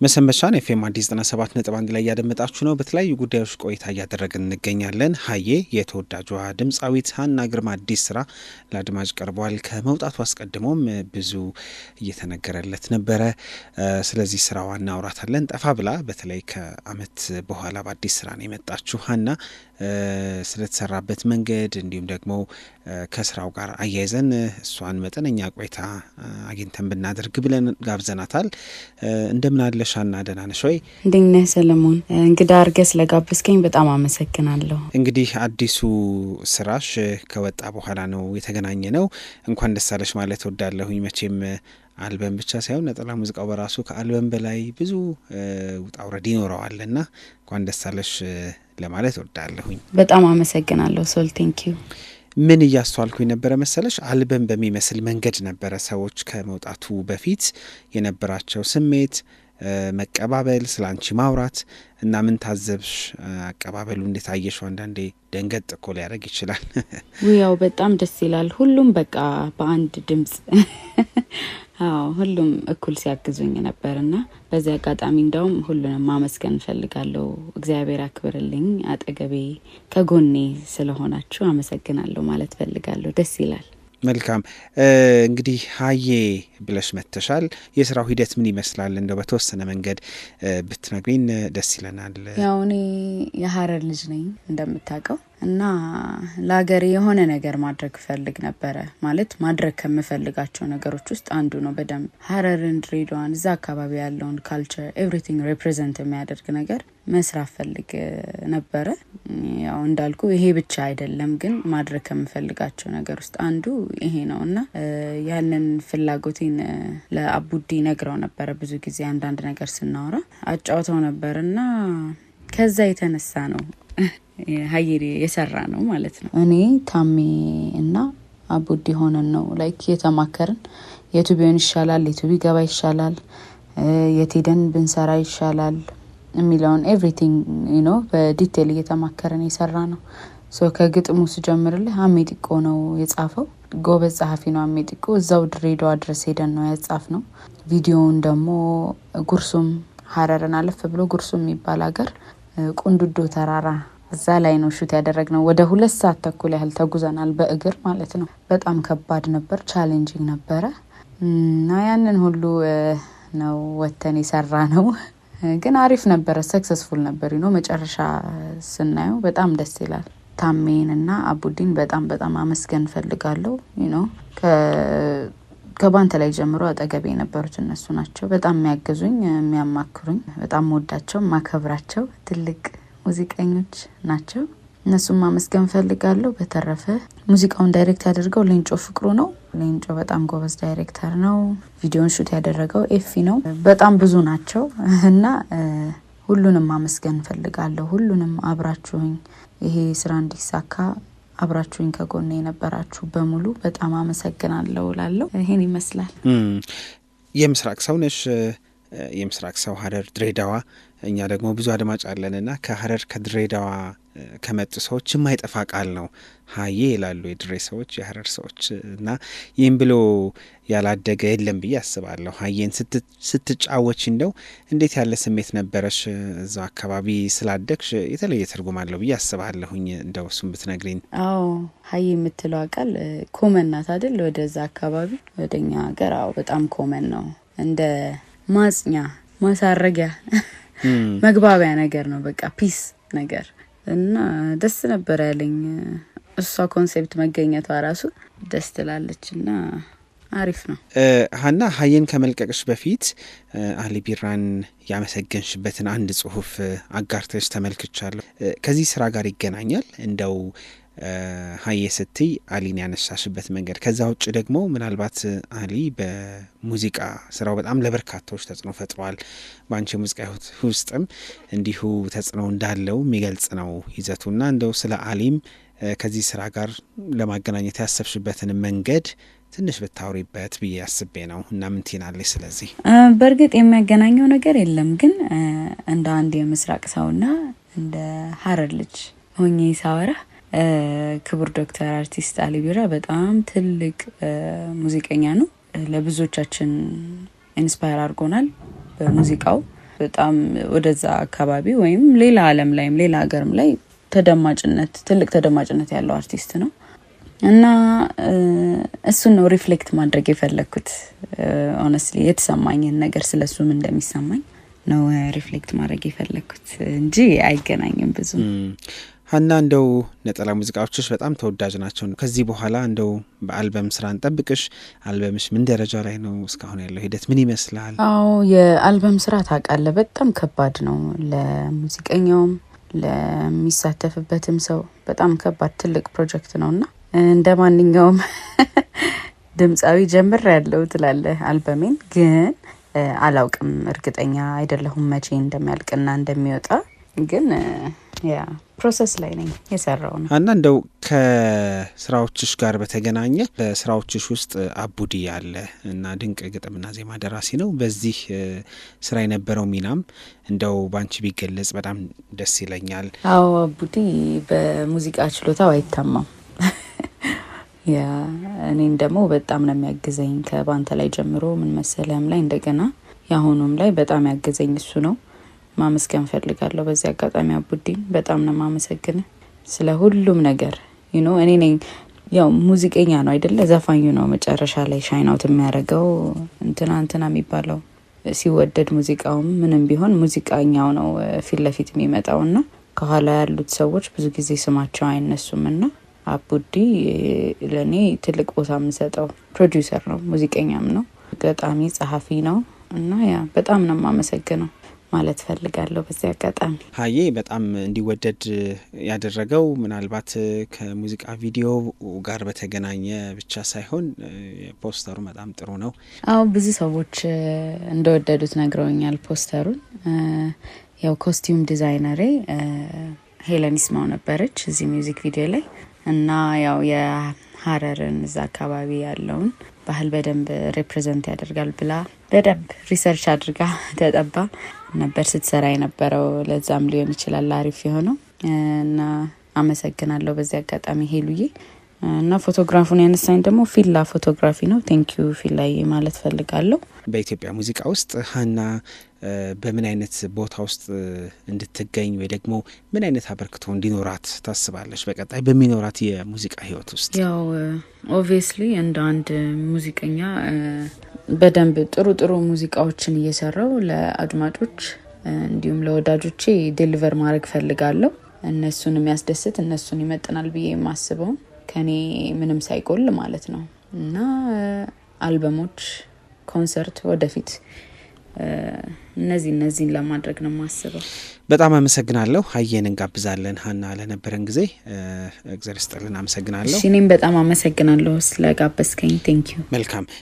መሰንበቻን ኤፍኤም አዲስ 97.1 ላይ ያደመጣችሁ ነው። በተለያዩ ጉዳዮች ቆይታ እያደረግን እንገኛለን። ሀዬ የተወዳጇ ድምፃዊት ሀና ግርማ አዲስ ስራ ለአድማጭ ቀርቧል። ከመውጣቱ አስቀድሞም ብዙ እየተነገረለት ነበረ። ስለዚህ ስራዋ እናውራታለን። ጠፋ ብላ በተለይ ከአመት በኋላ በአዲስ ስራ ነው የመጣችሁ ሀና። ስለተሰራበት መንገድ እንዲሁም ደግሞ ከስራው ጋር አያይዘን እሷን መጠነኛ ቆይታ አግኝተን ብናደርግ ብለን ጋብዘናታል። እንደምን አለሽ ሀና? ደህና ነሽ ወይ? እንደምን ነህ ሰለሞን? እንግዳ አድርገህ ስለጋበዝከኝ በጣም አመሰግናለሁ። እንግዲህ አዲሱ ስራሽ ከወጣ በኋላ ነው የተገናኘ ነው። እንኳን ደስ አለሽ ማለት እወዳለሁኝ። መቼም አልበም ብቻ ሳይሆን ነጠላ ሙዚቃው በራሱ ከአልበም በላይ ብዙ ውጣ ውረድ ይኖረዋል እና እንኳን ደስ አለሽ ለማለት እወዳለሁኝ። በጣም አመሰግናለሁ ሶል። ቴንኪዩ። ምን እያስተዋልኩኝ ነበረ መሰለሽ? አልበም በሚመስል መንገድ ነበረ ሰዎች ከመውጣቱ በፊት የነበራቸው ስሜት፣ መቀባበል፣ ስለ አንቺ ማውራት እና ምን ታዘብሽ? አቀባበሉ እንዴት አየሽው? አንዳንዴ ደንገጥ እኮ ሊያደርግ ይችላል። ያው በጣም ደስ ይላል። ሁሉም በቃ በአንድ ድምጽ ሁሉም እኩል ሲያግዙኝ ነበርና በዚህ አጋጣሚ እንደውም ሁሉንም ማመስገን ፈልጋለሁ። እግዚአብሔር አክብርልኝ፣ አጠገቤ ከጎኔ ስለሆናችሁ አመሰግናለሁ ማለት ፈልጋለሁ። ደስ ይላል። መልካም። እንግዲህ ሀዬ ብለሽ መተሻል። የስራው ሂደት ምን ይመስላል? እንደው በተወሰነ መንገድ ብትነግሪን ደስ ይለናል። ያው እኔ የሀረር ልጅ ነኝ እንደምታውቀው እና ለሀገሬ የሆነ ነገር ማድረግ ፈልግ ነበረ። ማለት ማድረግ ከምፈልጋቸው ነገሮች ውስጥ አንዱ ነው። በደንብ ሀረርን፣ ድሬዳዋን፣ እዛ አካባቢ ያለውን ካልቸር ኤቭሪቲንግ ሪፕሬዘንት የሚያደርግ ነገር መስራት ፈልግ ነበረ። ያው እንዳልኩ ይሄ ብቻ አይደለም፣ ግን ማድረግ ከምፈልጋቸው ነገር ውስጥ አንዱ ይሄ ነው እና ያንን ፍላጎቴን ለአቡዲ ነግረው ነበረ። ብዙ ጊዜ አንዳንድ ነገር ስናወራ አጫውተው ነበር እና ከዛ የተነሳ ነው ሀዬ የሰራ ነው ማለት ነው። እኔ ታሜ እና አቡዲ ሆነን ነው ላይክ የተማከርን። የቱ ቢሆን ይሻላል፣ የቱ ቢገባ ይሻላል፣ የት ሄደን ብንሰራ ይሻላል የሚለውን ኤቭሪቲንግ በዲቴል እየተማከርን የሰራ ነው። ከግጥሙ ስጀምርልህ አሜጢቆ ነው የጻፈው። ጎበዝ ጸሐፊ ነው አሜጢቆ። እዛው ድሬዳዋ ድረስ ሄደን ነው ያጻፍ ነው። ቪዲዮውን ደግሞ ጉርሱም ሀረርን አለፍ ብሎ ጉርሱም የሚባል ሀገር ቁንዱዶ ተራራ እዛ ላይ ነው ሹት ያደረግነው። ወደ 2 ሰዓት ተኩል ያህል ተጉዘናል በእግር ማለት ነው። በጣም ከባድ ነበር፣ ቻሌንጂንግ ነበረ እና ያንን ሁሉ ነው ወተን የሰራ ነው። ግን አሪፍ ነበረ፣ ሰክሰስፉል ነበር። መጨረሻ ስናየው በጣም ደስ ይላል። ታሜን እና አቡዲን በጣም አመስገን ፈልጋለሁ። ከባንተ ላይ ጀምሮ አጠገቤ የነበሩት እነሱ ናቸው። በጣም የሚያግዙኝ፣ የሚያማክሩኝ፣ በጣም ወዳቸው ማከብራቸው ትልቅ ሙዚቀኞች ናቸው። እነሱም ማመስገን ፈልጋለሁ። በተረፈ ሙዚቃውን ዳይሬክት ያደርገው ሌንጮ ፍቅሩ ነው። ሌንጮ በጣም ጎበዝ ዳይሬክተር ነው። ቪዲዮን ሹት ያደረገው ኤፊ ነው። በጣም ብዙ ናቸው እና ሁሉንም ማመስገን ፈልጋለሁ። ሁሉንም አብራችሁኝ ይሄ ስራ እንዲሳካ አብራችሁኝ ከጎኔ የነበራችሁ በሙሉ በጣም አመሰግናለሁ እላለሁ። ይሄን ይመስላል። የምስራቅ ሰው ነሽ። የምስራቅ ሰው ሀረር፣ ድሬዳዋ። እኛ ደግሞ ብዙ አድማጭ አለንና ከሀረር ከድሬዳዋ ከመጡ ሰዎች የማይጠፋ ቃል ነው ሀዬ ይላሉ የድሬ ሰዎች፣ የሀረር ሰዎች እና ይህም ብሎ ያላደገ የለም ብዬ አስባለሁ። ሀዬን ስትጫወች እንደው እንዴት ያለ ስሜት ነበረሽ? እዛው አካባቢ ስላደግሽ የተለየ ትርጉም አለው ብዬ አስባለሁኝ። እንደው እሱም ብትነግሪኝ። አዎ ሀዬ የምትለው ቃል ኮመን ናት አይደል? ወደዛ አካባቢ ወደኛ ሀገር በጣም ኮመን ነው። እንደ ማጽኛ፣ ማሳረጊያ፣ መግባቢያ ነገር ነው። በቃ ፒስ ነገር እና ደስ ነበር ያለኝ። እሷ ኮንሴፕት መገኘቷ ራሱ ደስ ትላለች እና አሪፍ ነው። ሀና፣ ሀዬን ከመልቀቅሽ በፊት አሊ ቢራን ያመሰገንሽበትን አንድ ጽሁፍ አጋርተሽ ተመልክቻለሁ። ከዚህ ስራ ጋር ይገናኛል? እንደው ሀዬ ስትይ አሊን ያነሳሽበት መንገድ፣ ከዛ ውጭ ደግሞ ምናልባት አሊ በሙዚቃ ስራው በጣም ለበርካታዎች ተጽዕኖ ፈጥሯል። በአንቺ ሙዚቃ ውስጥም እንዲሁ ተጽዕኖ እንዳለው የሚገልጽ ነው ይዘቱና እንደው ስለ አሊም ከዚህ ስራ ጋር ለማገናኘት ያሰብሽበትን መንገድ ትንሽ ብታውሪበት ብዬ አስቤ ነው እና ምን ትይናለሽ? ስለዚህ በእርግጥ የሚያገናኘው ነገር የለም፣ ግን እንደ አንድ የምስራቅ ሰውና እንደ ሀረር ልጅ ሆኜ ሳወራ ክቡር ዶክተር አርቲስት አሊ ቢራ በጣም ትልቅ ሙዚቀኛ ነው። ለብዙዎቻችን ኢንስፓየር አድርጎናል በሙዚቃው። በጣም ወደዛ አካባቢ ወይም ሌላ ዓለም ላይም ሌላ ሀገርም ላይ ትልቅ ተደማጭነት ያለው አርቲስት ነው እና እሱን ነው ሪፍሌክት ማድረግ የፈለኩት። ሆነስትሊ የተሰማኝን ነገር ስለሱም እንደሚሰማኝ ነው ሪፍሌክት ማድረግ የፈለኩት እንጂ አይገናኝም ብዙ። ሀና እንደው ነጠላ ሙዚቃዎችሽ በጣም ተወዳጅ ናቸው። ከዚህ በኋላ እንደው በአልበም ስራ እንጠብቅሽ። አልበምሽ ምን ደረጃ ላይ ነው? እስካሁን ያለው ሂደት ምን ይመስላል? አዎ የአልበም ስራ ታውቃለህ በጣም ከባድ ነው። ለሙዚቀኛውም ለሚሳተፍበትም ሰው በጣም ከባድ ትልቅ ፕሮጀክት ነውና እንደ ማንኛውም ድምጻዊ ጀምር ያለው ትላለህ። አልበሜን ግን አላውቅም፣ እርግጠኛ አይደለሁም መቼ እንደሚያልቅና እንደሚወጣ። ግን ያ ፕሮሰስ ላይ ነኝ የሰራው ነው። እና እንደው ከስራዎችሽ ጋር በተገናኘ በስራዎችሽ ውስጥ አቡዲ ያለ እና ድንቅ ግጥምና ዜማ ደራሲ ነው። በዚህ ስራ የነበረው ሚናም እንደው ባንቺ ቢገለጽ በጣም ደስ ይለኛል። አዎ አቡዲ በሙዚቃ ችሎታው አይታማም። ያ እኔን ደግሞ በጣም ነው የሚያግዘኝ ከባንተ ላይ ጀምሮ ምን መሰለም ላይ እንደገና ያሁኑም ላይ በጣም ያገዘኝ እሱ ነው። ማመስገን ፈልጋለሁ በዚህ አጋጣሚ አቡዲን በጣም ነው ማመሰግነ ስለ ሁሉም ነገር። እኔ ነኝ ያው ሙዚቀኛ ነው አይደለ፣ ዘፋኙ ነው መጨረሻ ላይ ሻይን አውት የሚያደርገው እንትና የሚባለው ሲወደድ ሙዚቃውም ምንም ቢሆን ሙዚቀኛው ነው ፊት ለፊት የሚመጣውና ከኋላ ያሉት ሰዎች ብዙ ጊዜ ስማቸው አይነሱምና አቡዲ ለኔ ትልቅ ቦታ የምሰጠው ፕሮዲውሰር ነው፣ ሙዚቀኛም ነው፣ ገጣሚ ጸሐፊ ነው እና ያ በጣም ነው ማመሰግነው ማለት ፈልጋለሁ በዚህ አጋጣሚ። ሀዬ በጣም እንዲወደድ ያደረገው ምናልባት ከሙዚቃ ቪዲዮ ጋር በተገናኘ ብቻ ሳይሆን ፖስተሩ በጣም ጥሩ ነው። አዎ ብዙ ሰዎች እንደወደዱት ነግረውኛል ፖስተሩን። ያው ኮስቲዩም ዲዛይነሬ ሄለን ይስማው ነበረች እዚህ ሚውዚክ ቪዲዮ ላይ እና ያው የሀረርን እዛ አካባቢ ያለውን ባህል በደንብ ሪፕሬዘንት ያደርጋል ብላ በደንብ ሪሰርች አድርጋ ተጠባ ነበር ስትሰራ የነበረው። ለዛም ሊሆን ይችላል አሪፍ የሆነው እና አመሰግናለሁ በዚህ አጋጣሚ ሄሉዬ። እና ፎቶግራፉን ያነሳኝ ደግሞ ፊላ ፎቶግራፊ ነው። ቴንኪዩ ፊላዬ ማለት ፈልጋለሁ። በኢትዮጵያ ሙዚቃ ውስጥ ሀና በምን አይነት ቦታ ውስጥ እንድትገኝ ወይ ደግሞ ምን አይነት አበርክቶ እንዲኖራት ታስባለች በቀጣይ በሚኖራት የሙዚቃ ህይወት ውስጥ? ያው ኦብቪየስሊ እንደ አንድ ሙዚቀኛ በደንብ ጥሩ ሙዚቃዎችን እየሰራው ለአድማጮች እንዲሁም ለወዳጆቼ ዴሊቨር ማድረግ ፈልጋለሁ። እነሱን የሚያስደስት እነሱን ይመጥናል ብዬ የማስበው ከኔ ምንም ሳይቆል ማለት ነው እና አልበሞች፣ ኮንሰርት ወደፊት እነዚህን ለማድረግ ነው የማስበው። በጣም አመሰግናለሁ። ሀዬን እንጋብዛለን። ሀና ለነበረን ጊዜ እግዚአብሔር ይስጥልን። አመሰግናለሁ። እኔም በጣም አመሰግናለሁ ስለጋበዝከኝ። ቴንኪዩ። መልካም